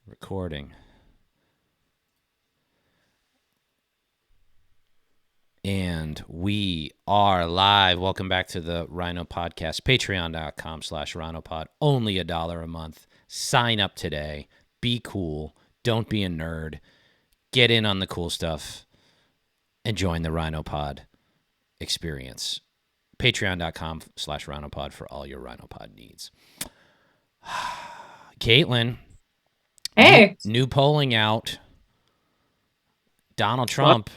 Recording. And we are live. Welcome back to the RINO podcast. Patreon.com/RINOpod. Only $1 a month. Sign up today. Be cool. Don't be a nerd. Get in on the cool stuff and join the RINO Pod experience. Patreon.com/RINOpod for all your RINO Pod needs. Caitlin. Hey. New polling out. Donald Trump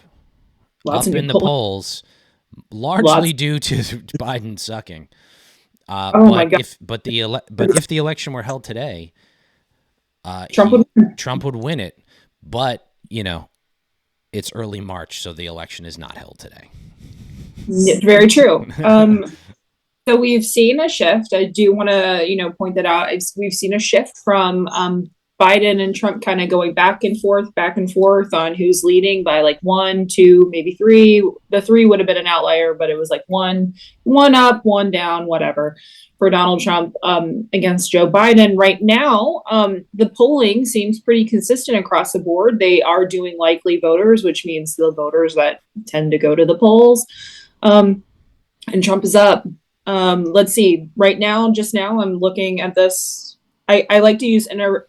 Lots up of in the polls, largely due to Biden sucking. My God. If the election were held today, Trump would win it. But, you know, it's early March, so the election is not held today. Very true. So we've seen a shift. I do want to, point that out. We've seen a shift from Biden and Trump kind of going back and forth on who's leading by like 1, 2, maybe 3. The 3 would have been an outlier, but it was like one up, 1 down, whatever, for Donald Trump against Joe Biden. Right now, the polling seems pretty consistent across the board. They are doing likely voters, which means the voters that tend to go to the polls. And Trump is up. Let's see. Right now, just now, I'm looking at this. I like to use the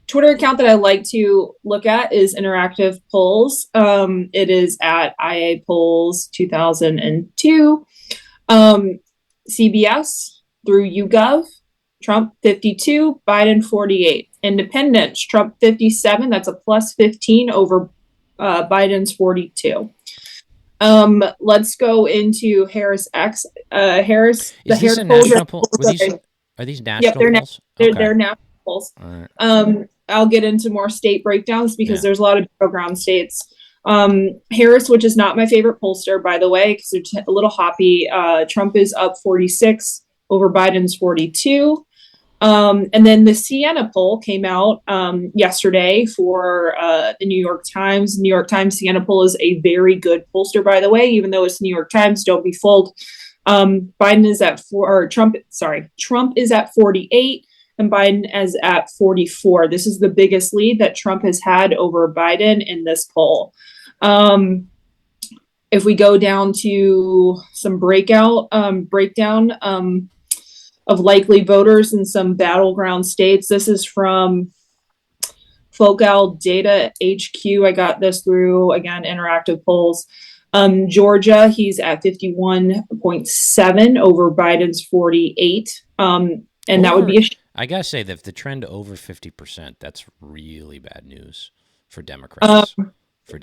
Twitter account that I like to look at is Interactive Polls. It is at IA Polls 2002. CBS through YouGov, Trump 52, Biden 48. Independents, Trump 57. That's a plus 15 over Biden's 42. Let's go into Harris X. Harris. Is this a national poll? Are these national polls? Yep, they're national polls. Right. I'll get into more state breakdowns because there's a lot of battleground states. Harris, which is not my favorite pollster, by the way, because they're a little hoppy. Trump is up 46 over Biden's 42. And then the Siena poll came out yesterday for the New York Times. New York Times Siena poll is a very good pollster, by the way, even though it's New York Times. Don't be fooled. Trump is at 48 and Biden is at 44. This is the biggest lead that Trump has had over Biden in this poll. If we go down to some breakdown of likely voters in some battleground states. This is from Focal Data HQ. I got this through, again, Interactive Polls. Georgia, he's at 51.7 over Biden's 48. And that would be I gotta say that if the trend over 50%, that's really bad news for Democrats.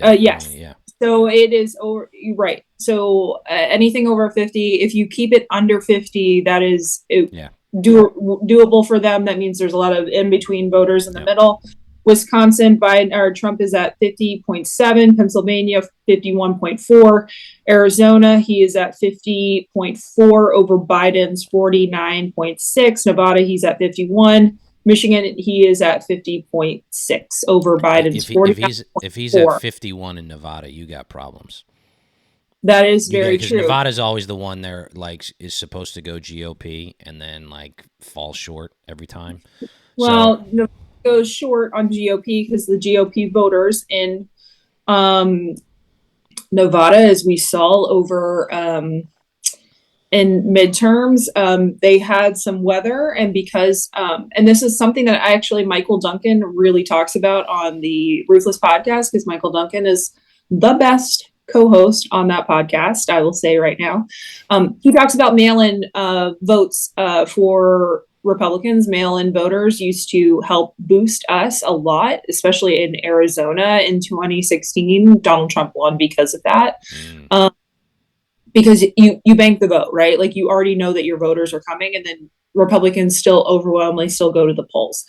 Yes. Yeah. So it is over. Right. So anything over 50, if you keep it under 50, that is doable for them. That means there's a lot of in-between voters in the middle. Wisconsin, Trump is at 50.7, Pennsylvania 51.4, Arizona, he is at 50.4 over Biden's 49.6, Nevada, he's at 51, Michigan, he is at 50.6 over Biden's 49.4. If he's at 51 in Nevada, you got problems. That is very true. Nevada's always the one there, like, is supposed to go GOP and then like fall short every time. Well, Nevada goes short on GOP because the GOP voters in Nevada, as we saw over in midterms, they had some weather, and because and this is something that Michael Duncan really talks about on the Ruthless podcast, because Michael Duncan is the best co-host on that podcast, I will say right now. He talks about mail-in votes for Republicans. Mail-in voters used to help boost us a lot, especially in Arizona in 2016. Donald Trump won because of that. Because you bank the vote, right? Like, you already know that your voters are coming, and then Republicans still overwhelmingly still go to the polls.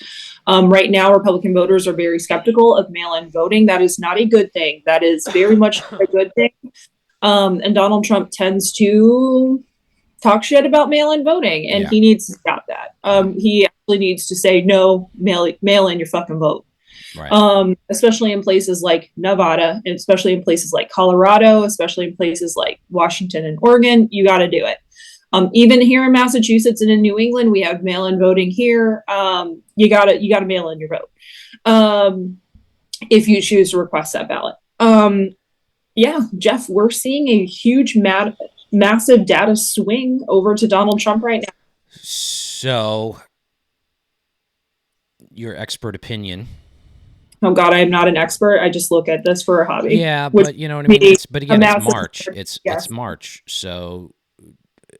Right now, Republican voters are very skeptical of mail-in voting. That is not a good thing. That is very much a good thing. And Donald Trump tends to talk shit about mail-in voting, and he needs to stop that. He actually needs to say, no, mail in your fucking vote. Right. Especially in places like Nevada, and especially in places like Colorado, especially in places like Washington and Oregon, you got to do it. Even here in Massachusetts and in New England, we have mail-in voting here. You gotta mail in your vote if you choose to request that ballot. Yeah, Jeff, we're seeing a huge, massive data swing over to Donald Trump right now. So, your expert opinion. Oh God, I am not an expert. I just look at this for a hobby. Yeah, but you know what I mean. But again, it's March. Yes. It's March. So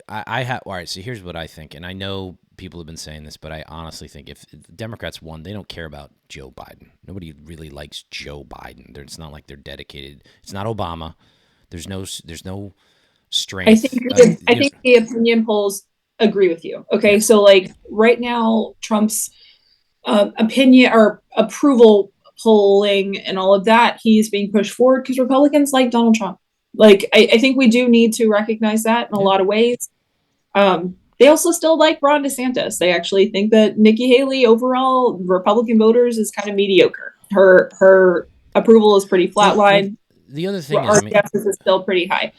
I have. All right. So here's what I think, and I know people have been saying this, but I honestly think if the Democrats won, they don't care about Joe Biden. Nobody really likes Joe Biden. It's not like they're dedicated. It's not Obama. There's no strength. I think the opinion polls agree with you. Okay, yeah. So like right now, Trump's opinion or approval polling and all of that, he's being pushed forward because Republicans like Donald Trump. Like, I think we do need to recognize that in a lot of ways. They also still like Ron DeSantis. They actually think that Nikki Haley, overall, Republican voters, is kind of mediocre. Her approval is pretty flatline. The other thing is still pretty high.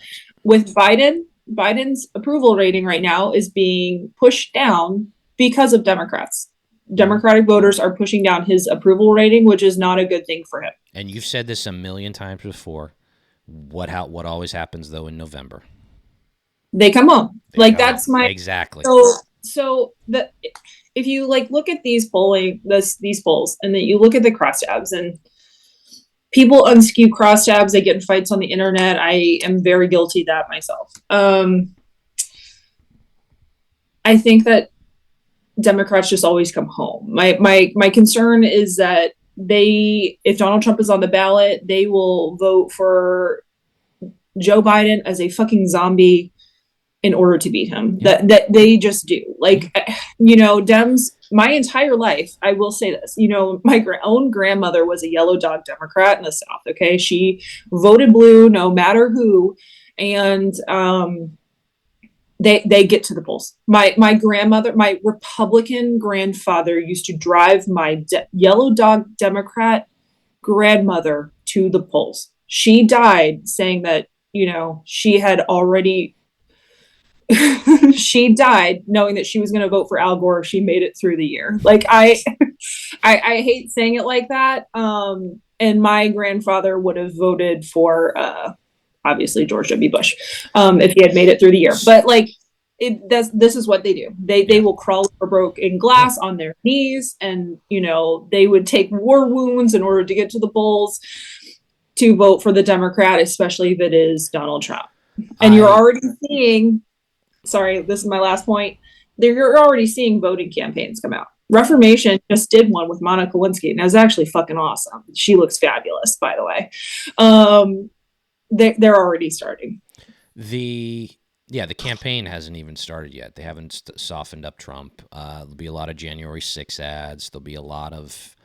With Biden's approval rating right now is being pushed down because of Democrats. Democratic voters are pushing down his approval rating, which is not a good thing for him. And you've said this a million times before. What always happens though in November? They come home. That's my exactly. So if you like look at these these polls, and then you look at the crosstabs, and people unskew crosstabs, they get in fights on the internet. I am very guilty of that myself. I think that Democrats just always come home. My concern is that if Donald Trump is on the ballot, they will vote for Joe Biden as a fucking zombie in order to beat him. Yeah. That they just do. Like, you know, Dems, my entire life, I will say this, you know, my own grandmother was a yellow dog Democrat in the South. Okay. She voted blue no matter who. And, they get to the polls. My grandmother, my Republican grandfather used to drive my yellow dog Democrat grandmother to the polls. She died saying that, you know, she had already, she died knowing that she was going to vote for Al Gore if she made it through the year. Like I hate saying it like that. And my grandfather would have voted for, obviously George W. Bush, if he had made it through the year. But like, this is what they do. They will crawl over broken glass on their knees, and you know they would take war wounds in order to get to the polls to vote for the Democrat, especially if it is Donald Trump. And you're already seeing. Sorry, this is my last point. You're already seeing voting campaigns come out. Reformation just did one with Monica Lewinsky, and it was actually fucking awesome. She looks fabulous, by the way. They're already starting. The campaign hasn't even started yet. They haven't softened up Trump. There'll be a lot of January 6 ads. There'll be a lot of.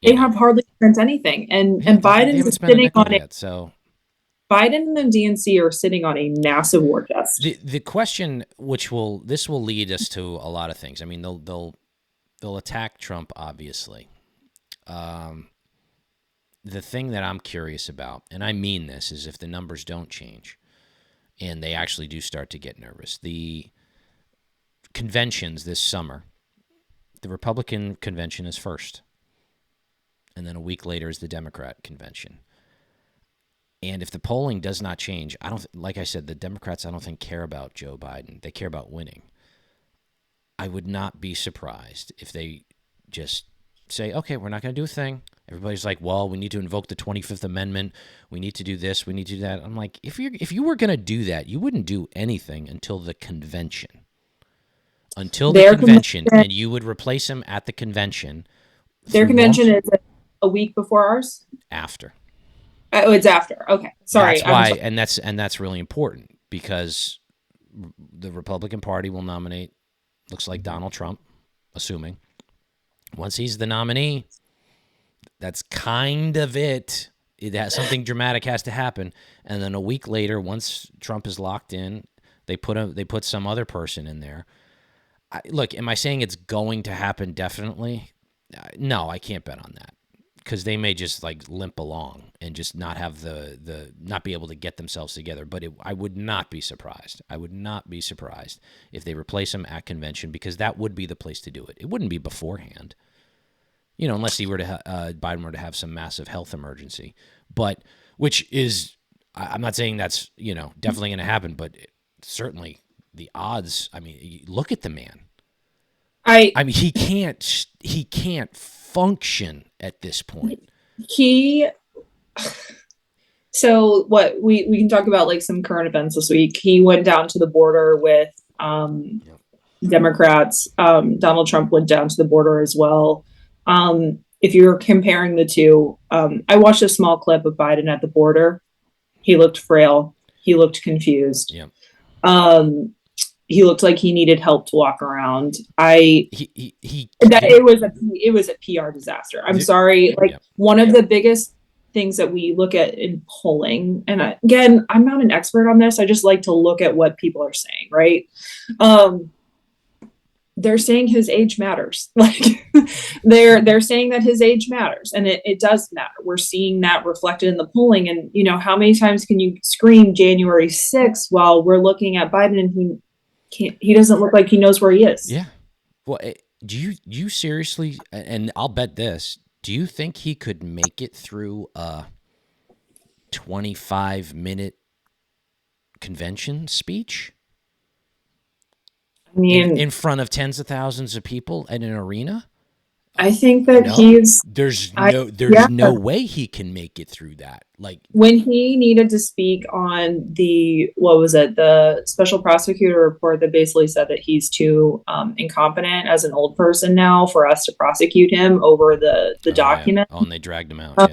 They have hardly spent anything, and Biden is sitting on it. So Biden and the DNC are sitting on a massive war chest. The question, this will lead us to a lot of things. I mean, they'll attack Trump, obviously. The thing that I'm curious about, and I mean this, is if the numbers don't change and they actually do start to get nervous. The conventions this summer, the Republican convention is first, and then a week later is the Democrat convention. And if the polling does not change, like I said, the Democrats, I don't think, care about Joe Biden. They care about winning. I would not be surprised if they just say, okay, we're not going to do a thing. Everybody's like, well, we need to invoke the 25th Amendment. We need to do this. We need to do that. I'm like, if you were going to do that, you wouldn't do anything until the convention. And you would replace him at the convention. Their convention is a week before ours? After. Oh, it's after. Okay. Sorry. That's why, and that's really important because the Republican Party will nominate, looks like Donald Trump, assuming. Once he's the nominee, that's kind of it. Something dramatic has to happen, and then a week later, once Trump is locked in, they put some other person in there. Look, am I saying it's going to happen? Definitely, no. I can't bet on that because they may just like limp along and just not have the not be able to get themselves together. But I would not be surprised. I would not be surprised if they replace him at convention, because that would be the place to do it. It wouldn't be beforehand, unless he were to Biden were to have some massive health emergency. But which is, I'm not saying that's definitely going to happen, but certainly the odds. I mean, look at the man. I mean, he can't function at this point. So what we can talk about, like, some current events this week. He went down to the border with Democrats. Donald Trump went down to the border as well. If you're comparing the two, I watched a small clip of Biden at the border. He looked frail. He looked confused. Yeah. He looked like he needed help to walk around. It was a PR disaster. I'm sorry. Like, one of the biggest things that we look at in polling, and again, I'm not an expert on this. I just like to look at what people are saying, right? They're saying his age matters. Like, they're saying that his age matters, and it does matter. We're seeing that reflected in the polling. And how many times can you scream January 6th while we're looking at Biden and he doesn't look like he knows where he is. Yeah. Well, do you seriously, and I'll bet this, do you think he could make it through a 25-minute convention speech? I mean, in front of tens of thousands of people at an arena? I think that there's no way he can make it through that. Like, when he needed to speak on the special prosecutor report that basically said that he's too incompetent as an old person now for us to prosecute him over the document. Yeah. Oh, and they dragged him out.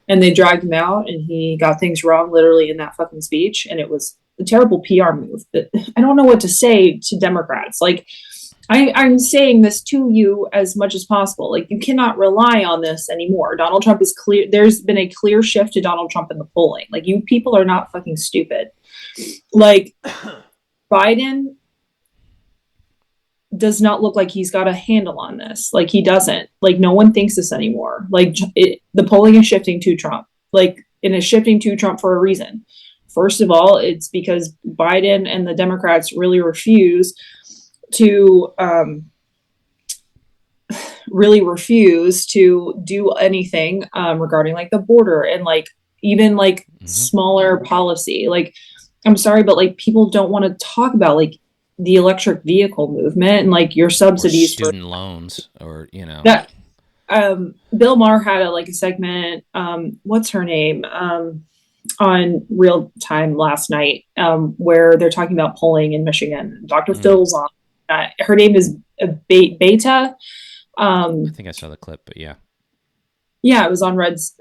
And they dragged him out, and he got things wrong literally in that fucking speech, and it was a terrible PR move. But I don't know what to say to Democrats. Like, I'm saying this to you as much as possible. Like, you cannot rely on this anymore. Donald Trump is clear. There's been a clear shift to Donald Trump in the polling. Like, you people are not fucking stupid. Like, Biden does not look like he's got a handle on this. Like, he doesn't. Like, no one thinks this anymore. Like, the polling is shifting to Trump. Like, and it's shifting to Trump for a reason. First of all, it's because Biden and the Democrats really refuse to do anything regarding, like, the border and, like, even, like, smaller policy. Like, I'm sorry, but, like, people don't want to talk about, like, the electric vehicle movement and, like, your subsidies, or student loans, or that. Bill Maher had a segment. What's her name? On Real Time last night, where they're talking about polling in Michigan. Dr. Phil's on. Her name is Beta. I think I saw the clip, but yeah, it was on Red's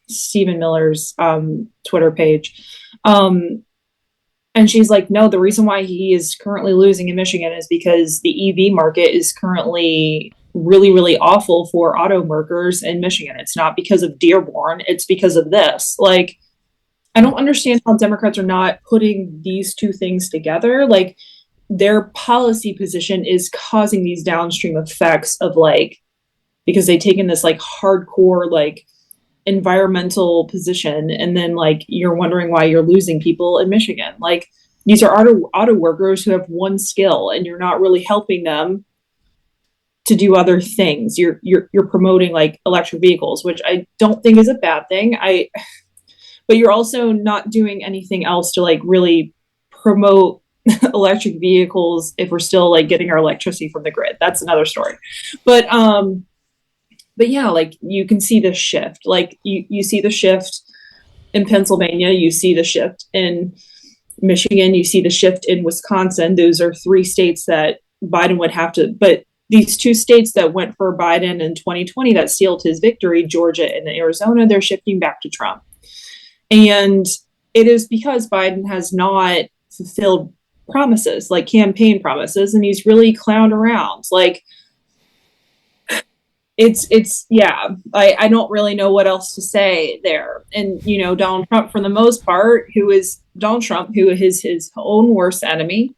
Stephen Miller's Twitter page, and she's like, no, the reason why he is currently losing in Michigan is because the EV market is currently really, really awful for auto workers in Michigan. It's not because of Dearborn, it's because of this. Like, I don't understand how Democrats are not putting these two things together. Like, their policy position is causing these downstream effects of, like, because they've taken this, like, hardcore, like, environmental position, and then, like, you're wondering why you're losing people in Michigan. Like, these are auto workers who have one skill, and you're not really helping them to do other things. You're promoting, like, electric vehicles, which I don't think is a bad thing. But you're also not doing anything else to, like, really promote electric vehicles if we're still, like, getting our electricity from the grid. That's another story. But yeah, like, you can see the shift. Like, you see the shift in Pennsylvania, you see the shift in Michigan, you see the shift in Wisconsin. Those are three states that Biden would have to, but these two states that went for Biden in 2020 that sealed his victory, Georgia and Arizona, they're shifting back to Trump. And it is because Biden has not fulfilled promises, like campaign promises, and he's really clowned around. Like, I don't really know what else to say there. And, Donald Trump, for the most part, who is his own worst enemy,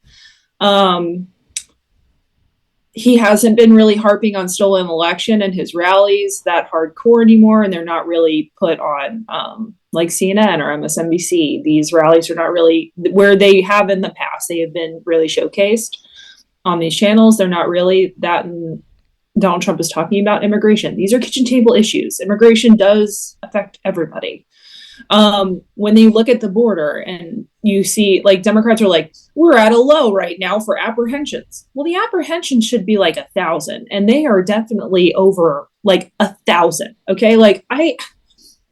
he hasn't been really harping on stolen election and his rallies that hardcore anymore, and they're not really put on like CNN or MSNBC. These rallies are not really where they have in the past. They have been really showcased on these channels. They're not really that. Donald Trump is talking about immigration. These are kitchen table issues. Immigration does affect everybody. When you look at the border and you see, like, Democrats are like, we're at a low right now for apprehensions. Well, the apprehensions should be like 1,000, and they are definitely over like 1,000. Okay, like I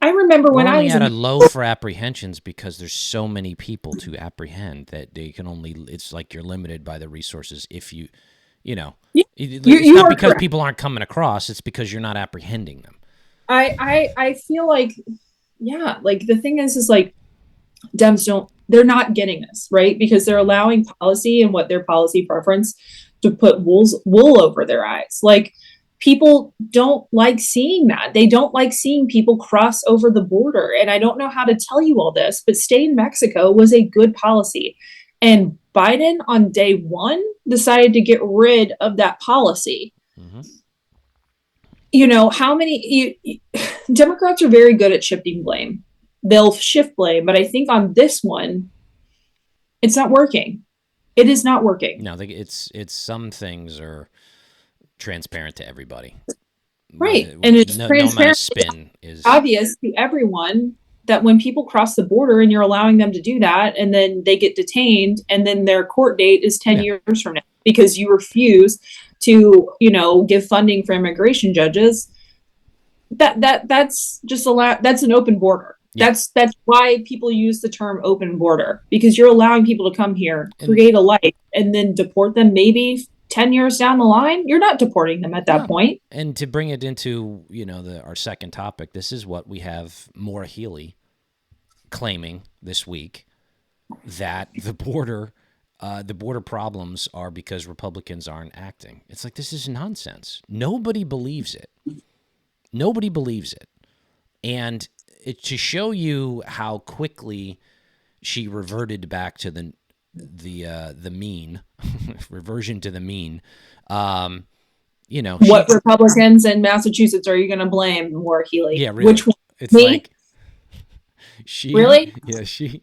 remember when We're I only was at in a low for apprehensions because there's so many people to apprehend that they can only. It's like you're limited by the resources. If you know, it's you not are because correct. people aren't coming across. It's because you're not apprehending them. I feel like, yeah, like the thing is like Dems they're not getting this, right? Because they're allowing policy and what their policy preference to put wool over their eyes. Like, people don't like seeing that. They don't like seeing people cross over the border. And I don't know how to tell you all this, but stay in Mexico was a good policy. And Biden on day one decided to get rid of that policy. Mm-hmm. You know, how many Democrats are very good at shifting blame. They'll shift blame, but I think on this one, it's not working. It is not working. No, it's some things are transparent to everybody. Right. And it's no transparent. amount of spin is Obvious to everyone that when people cross the border and you're allowing them to do that, and then they get detained, and then their court date is 10 years from now because you refuse to, give funding for immigration judges, that's just that's an open border. Yeah. That's why people use the term open border, because you're allowing people to come here, create a life, and then deport them maybe 10 years down the line. You're not deporting them at that point. And to bring it into, our second topic, this is what we have Maura Healey claiming this week, that the border problems are because Republicans aren't acting. It's like, this is nonsense. Nobody believes it. Nobody believes it. And to show you how quickly she reverted back to the mean, reversion to the mean, what Republicans in Massachusetts are you going to blame Maura Healey? Yeah, really. Which one? It's Me? like she really? Yeah, she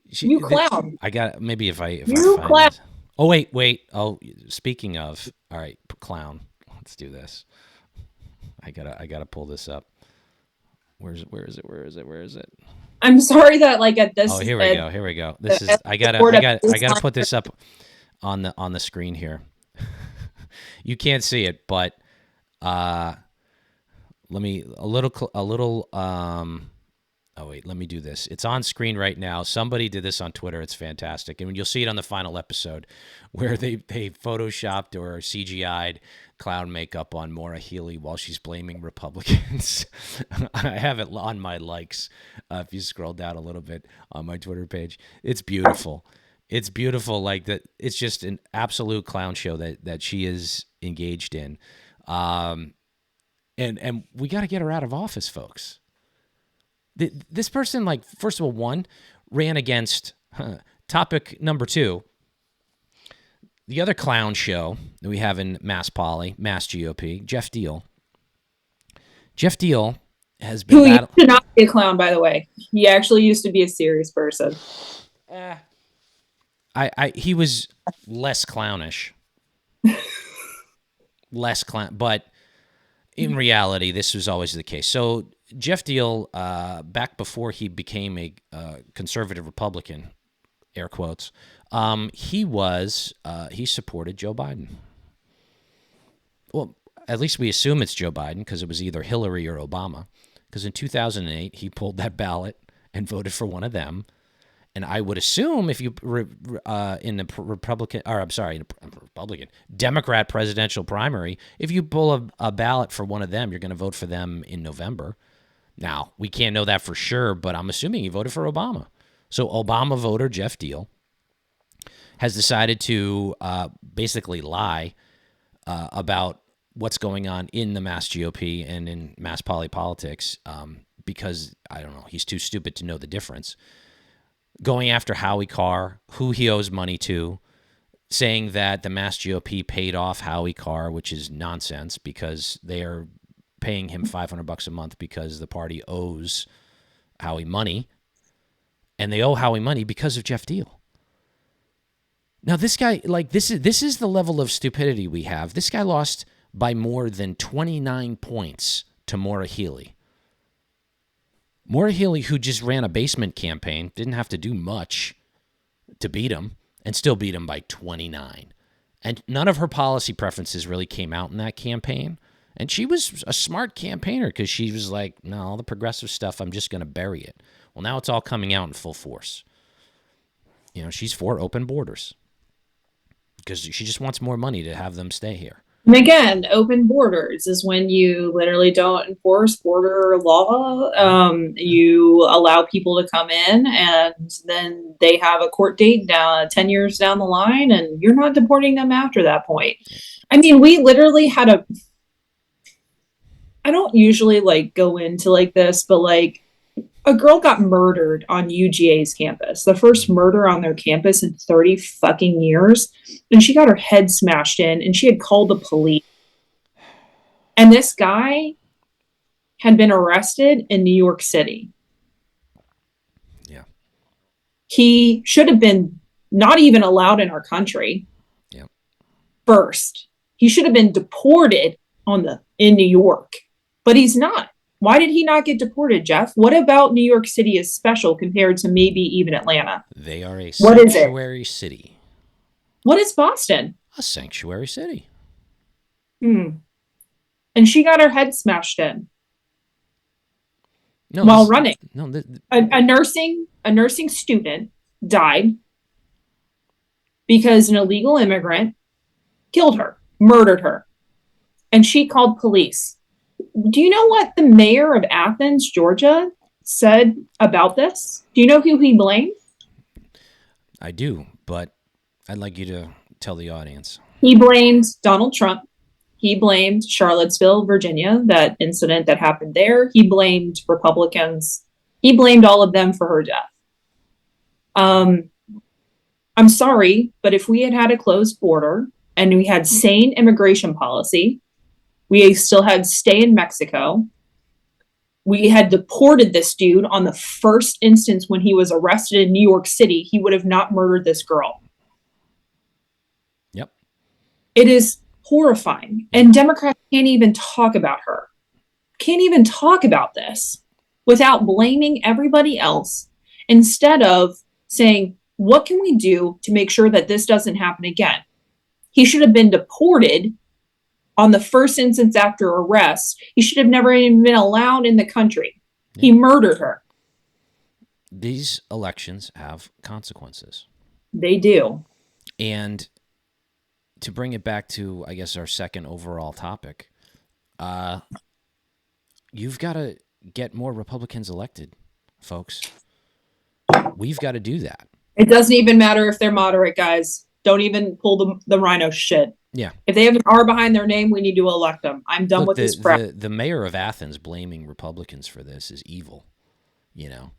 you clown. I got maybe if I clown. This. Oh wait. Oh, speaking of, all right, clown. Let's do this. I gotta pull this up. Where is it? I'm sorry that at this. Oh, here we go. This is I gotta put this up on the screen here. You can't see it, but let me let me do this. It's on screen right now. Somebody did this on Twitter. It's fantastic. And you'll see it on the final episode where they photoshopped or CGI'd clown makeup on Maura Healey while she's blaming Republicans. I have it on my likes. If you scroll down a little bit on my Twitter page, it's beautiful. It's beautiful. Like that. It's just an absolute clown show that she is engaged in. And we got to get her out of office, folks. This person, first of all, ran against topic number 2. The other clown show that we have in MassGOP, Jeff Deal. Jeff Deal has been... Who used to not be a clown, by the way. He actually used to be a serious person. He was less clownish. Less clown, but in reality, this was always the case. So Jeff Deal, back before he became a conservative Republican, air quotes, he supported Joe Biden. Well, at least we assume it's Joe Biden because it was either Hillary or Obama. Because in 2008, he pulled that ballot and voted for one of them. And I would assume if you in the Democrat presidential primary, if you pull a ballot for one of them, you're going to vote for them in November. Now, we can't know that for sure, but I'm assuming he voted for Obama. So Obama voter Jeff Deal has decided to basically lie about what's going on in the Mass GOP and in Mass politics because, I don't know, he's too stupid to know the difference. Going after Howie Carr, who he owes money to, saying that the MassGOP paid off Howie Carr, which is nonsense because they are paying him $500 a month because the party owes Howie money, and they owe Howie money because of Jeff Deal. Now, this guy, like, this is the level of stupidity we have. This guy lost by more than 29 points to Maura Healey. Maura Healey, who just ran a basement campaign, didn't have to do much to beat him, and still beat him by 29. And none of her policy preferences really came out in that campaign. And she was a smart campaigner because she was like, no, all the progressive stuff, I'm just going to bury it. Well, now it's all coming out in full force. You know, she's for open borders because she just wants more money to have them stay here. And again, open borders is when you literally don't enforce border law. You allow people to come in, and then they have a court date down 10 years down the line, and you're not deporting them after that point. I mean, we literally had I don't usually like go into like this, but like a girl got murdered on UGA's campus, the first murder on their campus in 30 fucking years. And she got her head smashed in, and she had called the police. And this guy had been arrested in New York City. Yeah. He should have been not even allowed in our country. Yeah. First, he should have been deported in New York, but he's not. Why did he not get deported, Jeff? What about New York City is special compared to maybe even Atlanta? They are a sanctuary city. What is Boston? A sanctuary city. And she got her head smashed in running. No, a nursing student died because an illegal immigrant killed her, murdered her, and she called police. Do you know what the mayor of Athens, Georgia, said about this? Do you know who he blamed? I do, but I'd like you to tell the audience. He blamed Donald Trump. He blamed Charlottesville, Virginia, that incident that happened there. He blamed Republicans. He blamed all of them for her death. I'm sorry, but if we had had a closed border and we had sane immigration policy, we still had stay in Mexico. We had deported this dude on the first instance when he was arrested in New York City. He would have not murdered this girl. Yep. It is horrifying. And Democrats can't even talk about her. Can't even talk about this without blaming everybody else, instead of saying, what can we do to make sure that this doesn't happen again? He should have been deported on the first instance after arrest. He should have never even been allowed in the country. Yeah. He murdered her. These elections have consequences. They do. And to bring it back to, I guess, our second overall topic, you've got to get more Republicans elected, folks. We've got to do that. It doesn't even matter if they're moderate, guys. Don't even pull the RINO shit. Yeah. If they have an R behind their name, we need to elect them. I'm done with this crap. The mayor of Athens blaming Republicans for this is evil, you know.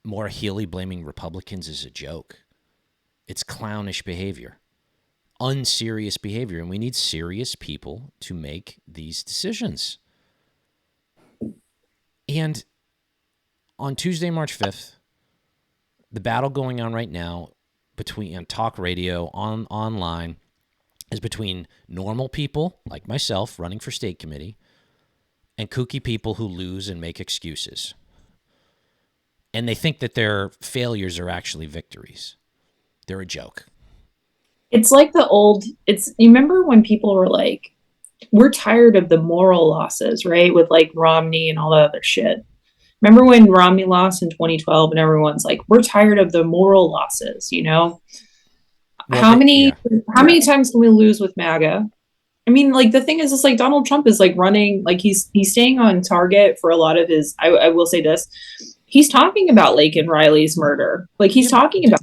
Maura Healey blaming Republicans is a joke. It's clownish behavior, unserious behavior, and we need serious people to make these decisions. And on Tuesday, March 5th, the battle going on right now between talk radio online is between normal people like myself running for state committee and kooky people who lose and make excuses. And they think that their failures are actually victories. They're a joke. It's like you remember when people were like, we're tired of the moral losses, right? With like Romney and all that other shit. Remember when Romney lost in 2012 and everyone's like, we're tired of the moral losses, you know? Well, how many times can we lose with MAGA? I mean, like, the thing is, it's like Donald Trump is like running, like he's staying on target for a lot of his, I will say this, he's talking about Laken Riley's murder. Like he's talking about,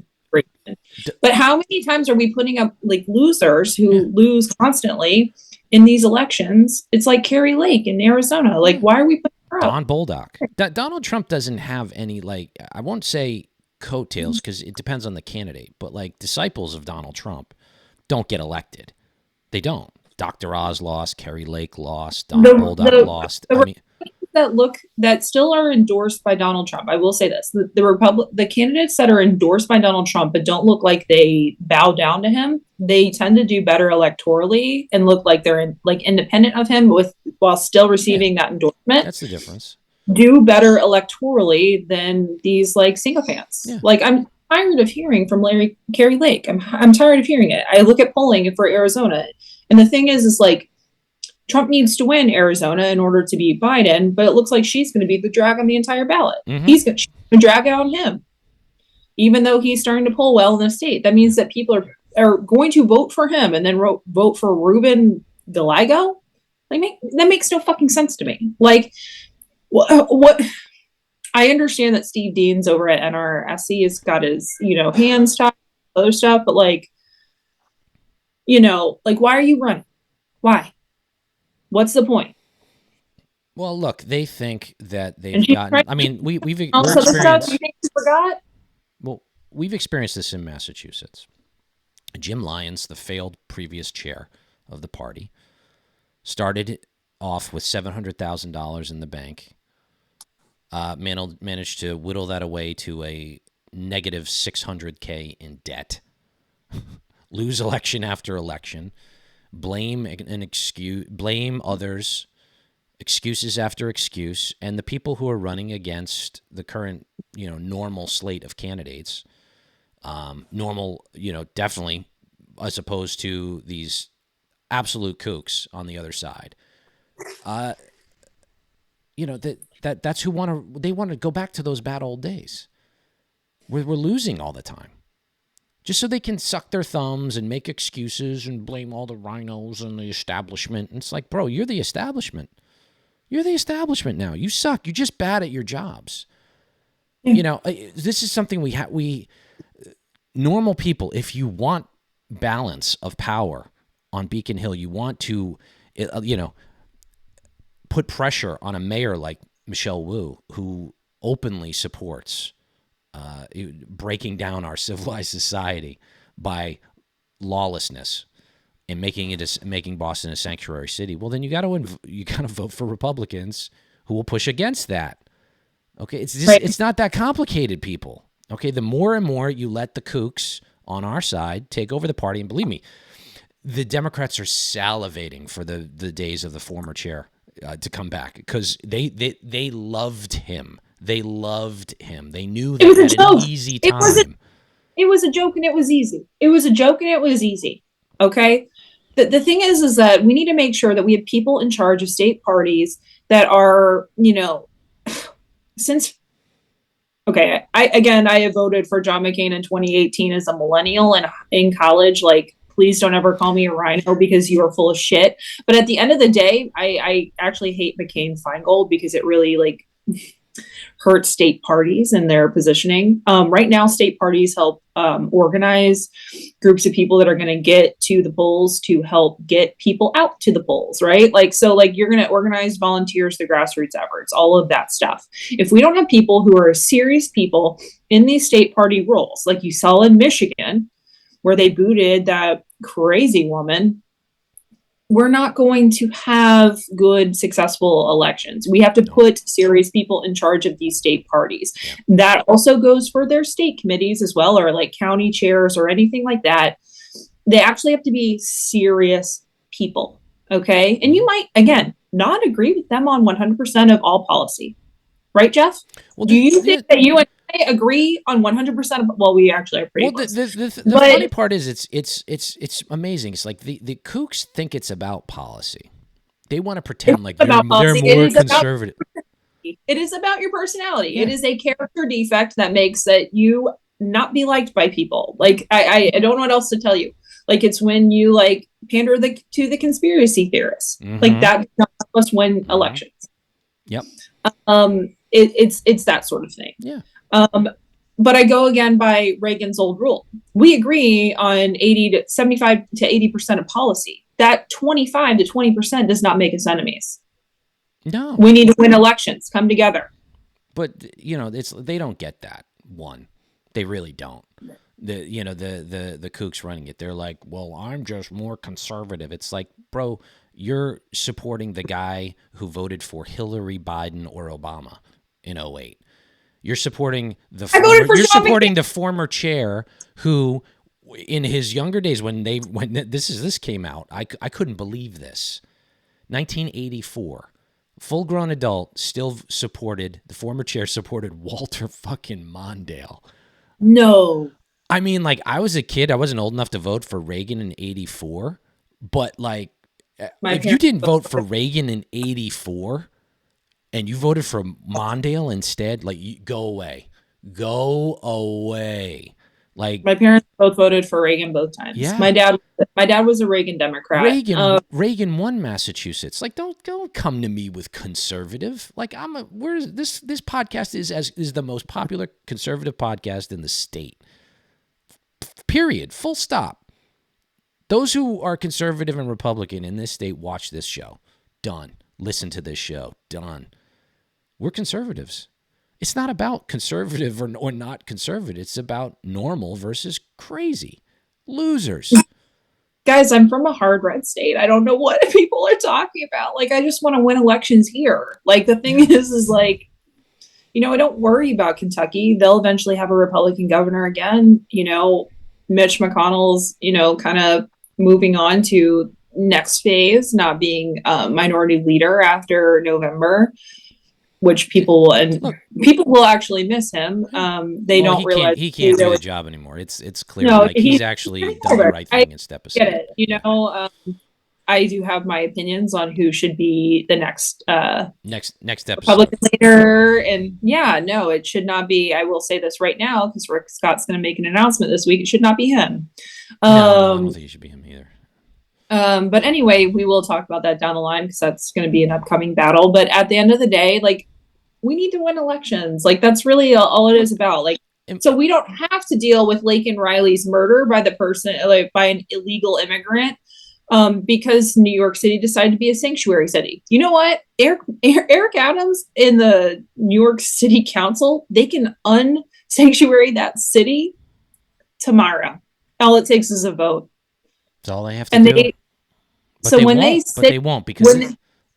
but how many times are we putting up like losers who lose constantly in these elections? It's like Carrie Lake in Arizona. Like, why are we putting her up? Don Bolduc. Donald Trump doesn't have any, like, I won't say coattails because it depends on the candidate. But like disciples of Donald Trump don't get elected. They don't. Dr. Oz lost. Kerry Lake lost. Don Bolduc lost. I mean, that still are endorsed by Donald Trump. I will say this: the candidates that are endorsed by Donald Trump but don't look like they bow down to him, they tend to do better electorally and look like they're independent of him while still receiving that endorsement. That's the difference. Do better electorally than these like sycophants. Yeah. Like I'm tired of hearing from Kerry Lake. I'm tired of hearing it. I look at polling for Arizona, and the thing is like Trump needs to win Arizona in order to beat Biden, but it looks like she's going to be the drag on the entire ballot. She's going to drag it on him, even though he's starting to poll well in the state. That means that people are going to vote for him and then vote for Ruben Galago. Like that makes no fucking sense to me. Like. What I understand that Steve Dean's over at NRSC has got his, hands tied, other stuff, but like, why are you running? Why? What's the point? Well, look, they think that they've gotten. I mean, we've also the stuff you think you forgot. Well, we've experienced this in Massachusetts. Jim Lyons, the failed previous chair of the party, started off with $700,000 in the bank. Managed to whittle that away to a negative $600K in debt. Lose election after election. Blame others. Excuses after excuse. And the people who are running against the current, normal slate of candidates, definitely, as opposed to these absolute kooks on the other side. That's who they want to go back to those bad old days where we're losing all the time just so they can suck their thumbs and make excuses and blame all the rhinos and the establishment. And it's like, bro, you're the establishment. You're the establishment now. You suck. You're just bad at your jobs. Yeah. This is something we normal people, if you want balance of power on Beacon Hill, you want to, put pressure on a mayor like Michelle Wu, who openly supports breaking down our civilized society by lawlessness and making Boston a sanctuary city. Well, then you got to vote for Republicans who will push against that. Okay, it's not that complicated, people. Okay, the more and more you let the kooks on our side take over the party, and believe me, the Democrats are salivating for the days of the former chair to come back because they loved him. They loved him. They knew they had an easy time. It was a joke and it was easy. It was a joke and it was easy. Okay? The thing is that we need to make sure that we have people in charge of state parties that are, I have voted for John McCain in 2018 as a millennial and in college. Like, please don't ever call me a RINO because you are full of shit. But at the end of the day, I actually hate McCain-Feingold because it really hurts state parties and their positioning. Right now, state parties help organize groups of people that are going to get to the polls to help get people out to the polls, right? You're going to organize volunteers, the grassroots efforts, all of that stuff. If we don't have people who are serious people in these state party roles, like you saw in Michigan, where they booted that crazy woman, we're not going to have good, successful elections. We have to put serious people in charge of these state parties. Yeah. That also goes for their state committees as well, or like county chairs or anything like that. They actually have to be serious people, okay? And you might, again, not agree with them on 100% of all policy. Right, Jeff? Well, do you think that you and I agree on 100% of, well, we actually are pretty close. The funny part is it's amazing. It's like the kooks think it's about policy. They want to pretend like they're more conservative. It is about your personality. Yeah. It is a character defect that makes that you not be liked by people. Like, I don't know what else to tell you. Like, it's when you pander to the conspiracy theorists. Mm-hmm. Like, that does not help us win elections. Yep. It's that sort of thing. Yeah. But I go again by Reagan's old rule. We agree on 75 to 80% of policy. That 25 to 20% does not make us enemies. No. We need to win elections. Come together. But they don't get that one. They really don't. The kooks running it, they're like, well, I'm just more conservative. It's like, bro, you're supporting the guy who voted for Hillary, Biden, or Obama in '08. You're supporting the former chair who, in his younger days, when this came out, I couldn't believe this. 1984, full grown adult, still supported, the former chair supported Walter fucking Mondale. No. I mean, like, I was a kid. I wasn't old enough to vote for Reagan in '84. But, like, if you didn't vote for Reagan in '84 and you voted for Mondale instead, like, go away. Go away. Like, my parents both voted for Reagan both times. Yeah. My dad was a Reagan Democrat. Reagan won Massachusetts. Like, don't come to me with conservative. Like, this podcast is the most popular conservative podcast in the state. Period. Full stop. Those who are conservative and Republican in this state watch this show. Done. Listen to this show. Done. We're conservatives. It's not about conservative or not conservative. It's about normal versus crazy. Losers. Guys, I'm from a hard red state. I don't know what people are talking about. Like, I just want to win elections here. Like, the thing is like, I don't worry about Kentucky. They'll eventually have a Republican governor again. Mitch McConnell's, kind of moving on to next phase, not being a minority leader after November, which people will actually miss him. They don't realize he can't do the job anymore. It's clear. He's actually done the right thing and step aside. Get it? I do have my opinions on who should be the next episode Republican leader, and it should not be. I will say this right now because Rick Scott's going to make an announcement this week. It should not be him. No, I don't think it should be him either. But anyway, we will talk about that down the line because that's going to be an upcoming battle. But at the end of the day, like, we need to win elections. Like, that's really all it is about. Like, so we don't have to deal with Laken Riley's murder by by an illegal immigrant. Because New York City decided to be a sanctuary city. You know what? Eric Adams in the New York City Council, they can unsanctuary that city tomorrow. All it takes is a vote. That's all they have to do. They won't because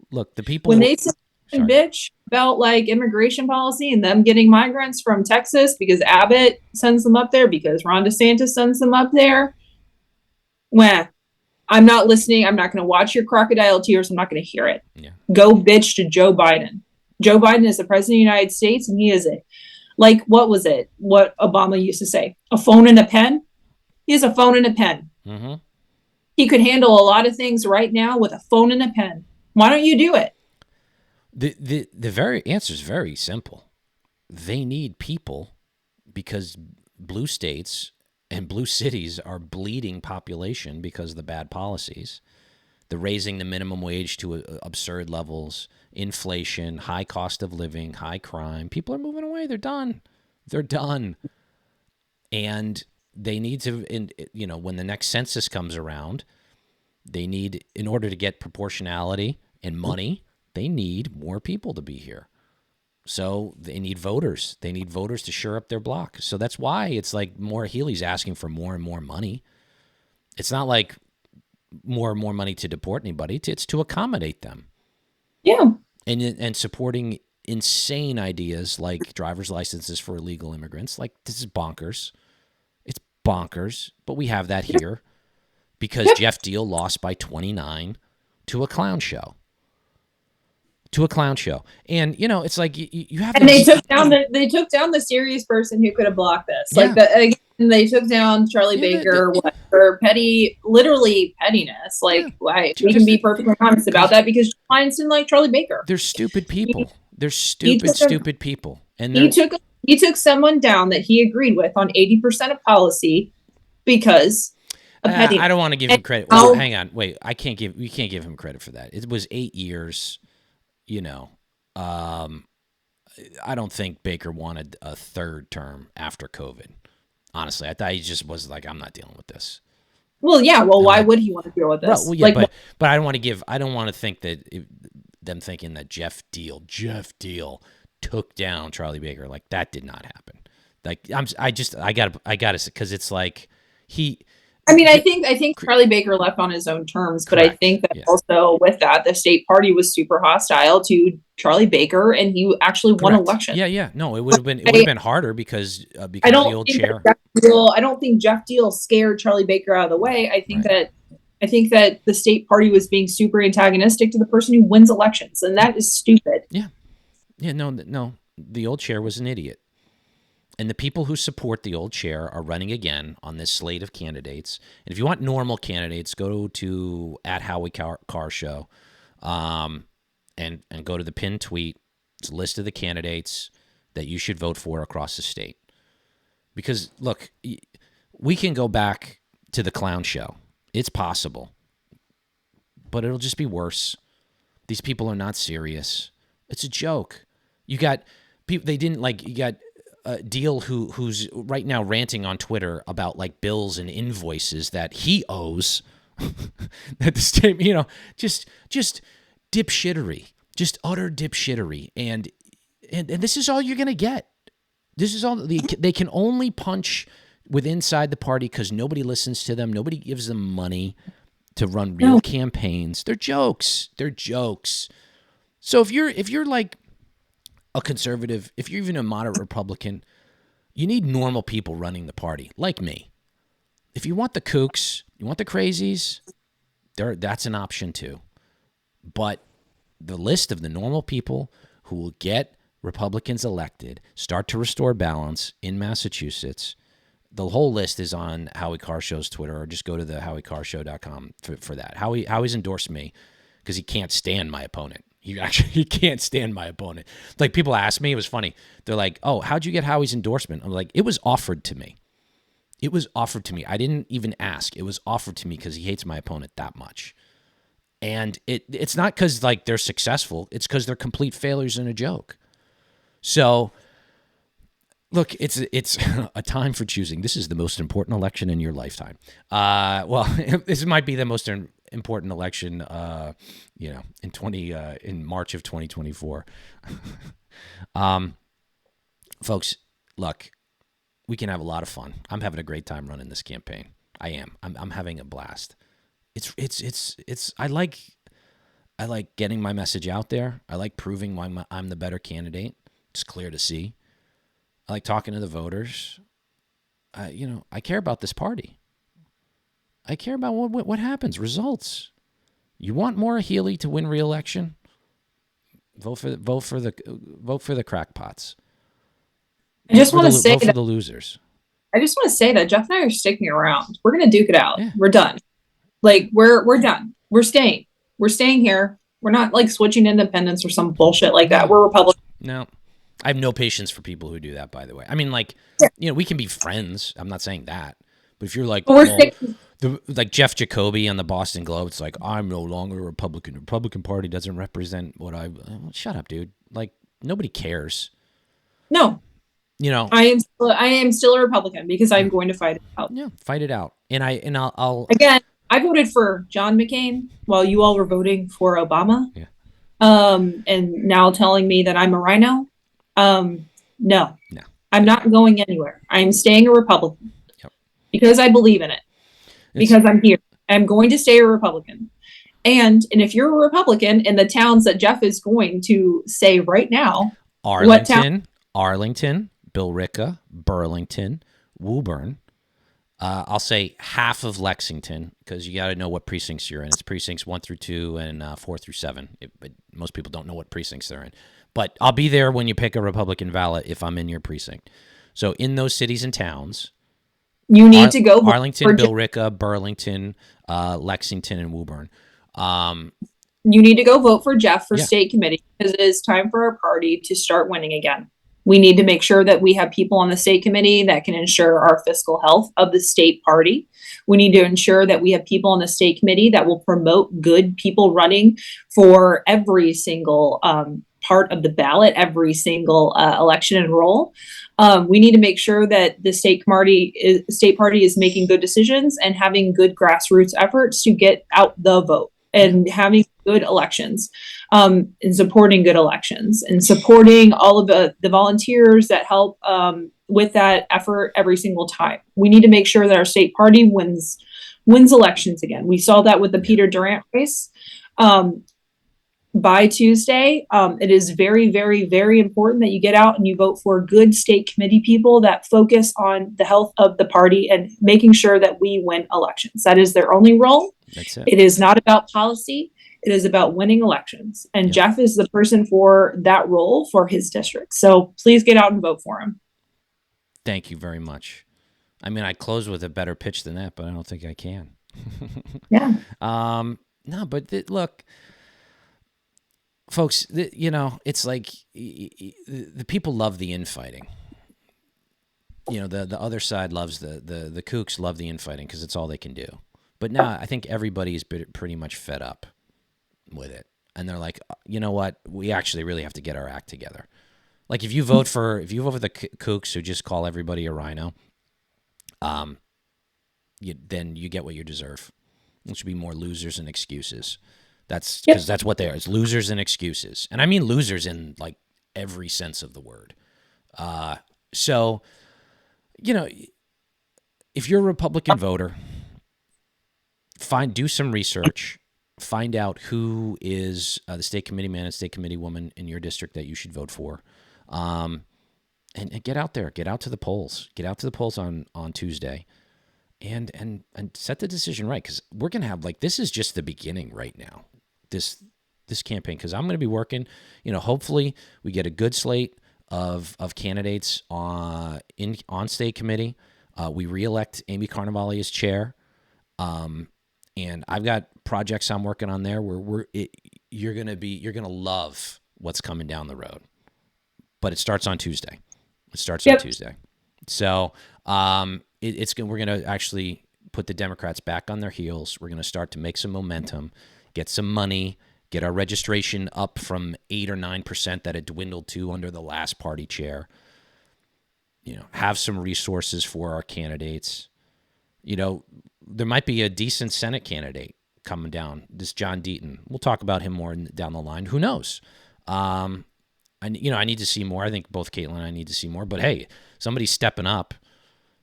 look, the people when they say bitch about like immigration policy and them getting migrants from Texas because Abbott sends them up there, because Ron DeSantis sends them up there. I'm not listening. I'm not going to watch your crocodile tears. I'm not going to hear it. Yeah. Go bitch to Joe Biden. Joe Biden is the president of the United States, and he is what was it? What Obama used to say? A phone and a pen? He has a phone and a pen. Mm-hmm. He could handle a lot of things right now with a phone and a pen. Why don't you do it? The very answer is very simple. They need people because blue states and blue cities are bleeding population because of the bad policies. The raising the minimum wage to absurd levels, inflation, high cost of living, high crime. People are moving away. They're done. And they need to, when the next census comes around, they need, in order to get proportionality and money, they need more people to be here. So they need voters. They need voters to shore up their block. So that's why it's like Maura Healey's asking for more and more money. It's not like more and more money to deport anybody. It's to accommodate them. Yeah. And supporting insane ideas like driver's licenses for illegal immigrants. Like, this is bonkers. It's bonkers. But we have that here because Jeff Deal lost by 29 to a clown show. And it's like you have. And they took down the serious person who could have blocked this. Yeah. They took down Charlie Baker for literally pettiness. Like, why? We can be perfectly honest about that because clients didn't like Charlie Baker. They're stupid people. They're stupid people. And he took someone down that he agreed with on 80% of policy because of pettiness. I don't want to give him credit. Well, hang on, wait. We can't give him credit for that. It was 8 years. I don't think Baker wanted a third term after COVID. Honestly, I thought he just was like, I'm not dealing with this. Well, yeah. Well, why would he want to deal with this? Well, yeah, but I don't want to think that them thinking that Jeff Deal took down Charlie Baker. Like, that did not happen. Like I gotta, because it's like I think Charlie Baker left on his own terms, but I think that also with that, the state party was super hostile to Charlie Baker, and he actually won election. Yeah. No, it would have been harder because the old chair. I don't think Jeff Deal scared Charlie Baker out of the way. I think that the state party was being super antagonistic to the person who wins elections, and that is stupid. Yeah. No. The old chair was an idiot. And the people who support the old chair are running again on this slate of candidates. And if you want normal candidates, go to @HowieCarShow and go to the pinned tweet. It's a list of the candidates that you should vote for across the state. Because, look, we can go back to the clown show. It's possible. But it'll just be worse. These people are not serious. It's a joke. You got people, you got Deal who's right now ranting on Twitter about like bills and invoices that he owes at the state, just dipshittery, just utter dipshittery. And this is all you're going to get. This is all they can only punch with inside the party because nobody listens to them. Nobody gives them money to run real campaigns. They're jokes. So if you're like a conservative, if you're even a moderate Republican, you need normal people running the party, like me. If you want the kooks, you want the crazies, that's an option too. But the list of the normal people who will get Republicans elected, start to restore balance in Massachusetts, the whole list is on Howie Carshow's Twitter, or just go to the HowieCarShow.com for that. Howie's endorsed me because he can't stand my opponent. He can't stand my opponent. Like, people ask me, it was funny. They're like, "Oh, how'd you get Howie's endorsement?" I'm like, it was offered to me. I didn't even ask. It was offered to me because he hates my opponent that much. And it's not because like they're successful. It's because they're complete failures and a joke. So, look, it's a time for choosing. This is the most important election in your lifetime. This might be the most important election, in March of 2024. Folks, look, we can have a lot of fun. I'm having a great time running this campaign. I am. I'm having a blast. I like getting my message out there. I like proving why I'm the better candidate. It's clear to see. I like talking to the voters. I care about this party. I care about what happens, results. You want Maura Healey to win re-election? Vote for the crackpots. I just want to say vote for the losers. I just want to say that Jeff and I are sticking around. We're going to duke it out. Yeah. We're done. Like, we're done. We're staying. We're staying here. We're not like switching independents or some bullshit like that. We're Republican. No. I have no patience for people who do that, by the way. I mean, we can be friends. I'm not saying that. But if you're like, like Jeff Jacoby on the Boston Globe, it's like, I'm no longer a Republican. The Republican Party doesn't represent what shut up, dude. Like, nobody cares. No. I am still a Republican because I'm going to fight it out. Yeah, fight it out. And I'll again, I voted for John McCain while you all were voting for Obama. Yeah. And now telling me that I'm a RINO. No. I'm not going anywhere. I'm staying a Republican. Yep. Because I believe in it. Because I'm here. I'm going to stay a Republican. And if you're a Republican in the towns that Jeff is going to say right now, Arlington, Billerica, Burlington, Woburn. I'll say half of Lexington, because you got to know what precincts you're in. It's precincts 1 through 2 and 4 through 7. But most people don't know what precincts they're in. But I'll be there when you pick a Republican ballot if I'm in your precinct. So in those cities and towns, you need to go Arlington, Billerica, Burlington, Lexington, and Woburn. You need to go vote for Jeff for state committee, because it is time for our party to start winning again. We need to make sure that we have people on the state committee that can ensure our fiscal health of the state party. We need to ensure that we have people on the state committee that will promote good people running for every single part of the ballot, every single election and role. We need to make sure that the state party is making good decisions and having good grassroots efforts to get out the vote. and having good elections, and supporting good elections, and supporting all of the volunteers that help with that effort every single time. We need to make sure that our state party wins elections again. We saw that with the Peter Durant race. By Tuesday, it is very, very, very important that you get out and you vote for good state committee people that focus on the health of the party and making sure that we win elections. That is their only role. That's it. It is not about policy. It is about winning elections. And Jeff is the person for that role for his district. So please get out and vote for him. Thank you very much. I mean, I close with a better pitch than that, but I don't think I can. Yeah. No, but look, folks, it's like the people love the infighting. The other side loves the kooks love the infighting because it's all they can do. But now I think everybody's pretty much fed up with it. And they're like, you know what? We actually really have to get our act together. Like if you vote for the kooks who just call everybody a RINO, then you get what you deserve, which would be more losers and excuses. That's because that's what they are. It's losers and excuses. And I mean losers in like every sense of the word. So, if you're a Republican voter, do some research, find out who is the state committee man and state committee woman in your district that you should vote for. And get out there, get out to the polls on Tuesday and set the decision right. Cause we're going to have this is just the beginning right now, this campaign. Cause I'm going to be working, hopefully we get a good slate of candidates on state committee. We reelect Amy Carnevale as chair. And I've got projects I'm working on there where you're going to love what's coming down the road, but it starts on Tuesday. On Tuesday. So, we're going to actually put the Democrats back on their heels. We're going to start to make some momentum, get some money, get our registration up from 8 or 9% that it dwindled to under the last party chair. Have some resources for our candidates. There might be a decent Senate candidate coming down. This John Deaton. We'll talk about him more down the line. Who knows? I need to see more. I think both Caitlin and I need to see more. But hey, somebody's stepping up,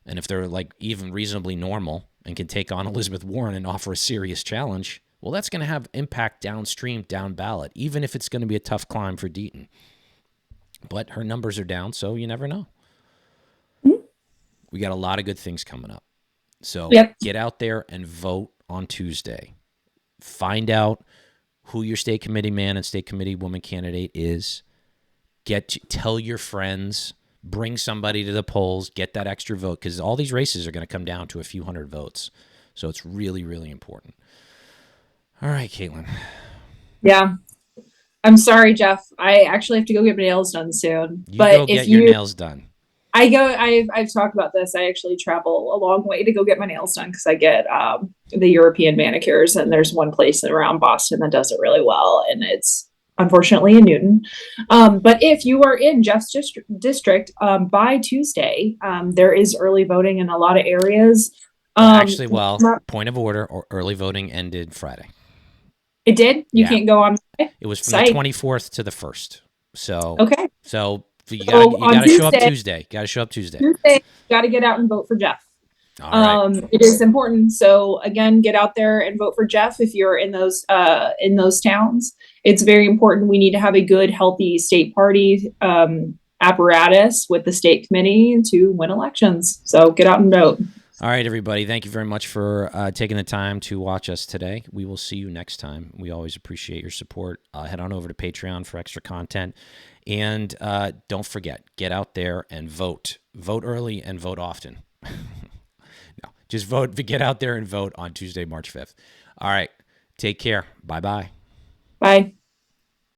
and if they're even reasonably normal and can take on Elizabeth Warren and offer a serious challenge, well, that's going to have impact downstream, down ballot, even if it's going to be a tough climb for Deaton. But her numbers are down, so you never know. Mm-hmm. We got a lot of good things coming up. So get out there and vote on Tuesday. Find out who your state committee man and state committee woman candidate is. Tell your friends, bring somebody to the polls, get that extra vote, because all these races are going to come down to a few hundred votes. So it's really, really important. All right, Caitlin. Yeah. I'm sorry, Jeff. I actually have to go get my nails done soon. Go get your nails done. I've talked about this. I actually travel a long way to go get my nails done because I get the European manicures, and there's one place around Boston that does it really well, and it's unfortunately in Newton. But if you are in Jeff's district by Tuesday, there is early voting in a lot of areas. Point of order, or early voting ended Friday. It did? You can't go on Friday? It was from the 24th to the 1st. So okay. So you got to show up Tuesday. Got to show up Tuesday. Got to get out and vote for Jeff. All right. It is important. So again, get out there and vote for Jeff if you're in those towns. It's very important. We need to have a good, healthy state party apparatus with the state committee to win elections. So get out and vote. All right, everybody. Thank you very much for taking the time to watch us today. We will see you next time. We always appreciate your support. Head on over to Patreon for extra content. And don't forget, get out there and vote. Vote early and vote often. No, just vote. Get out there and vote on Tuesday, March 5th. All right. Take care. Bye-bye. Bye.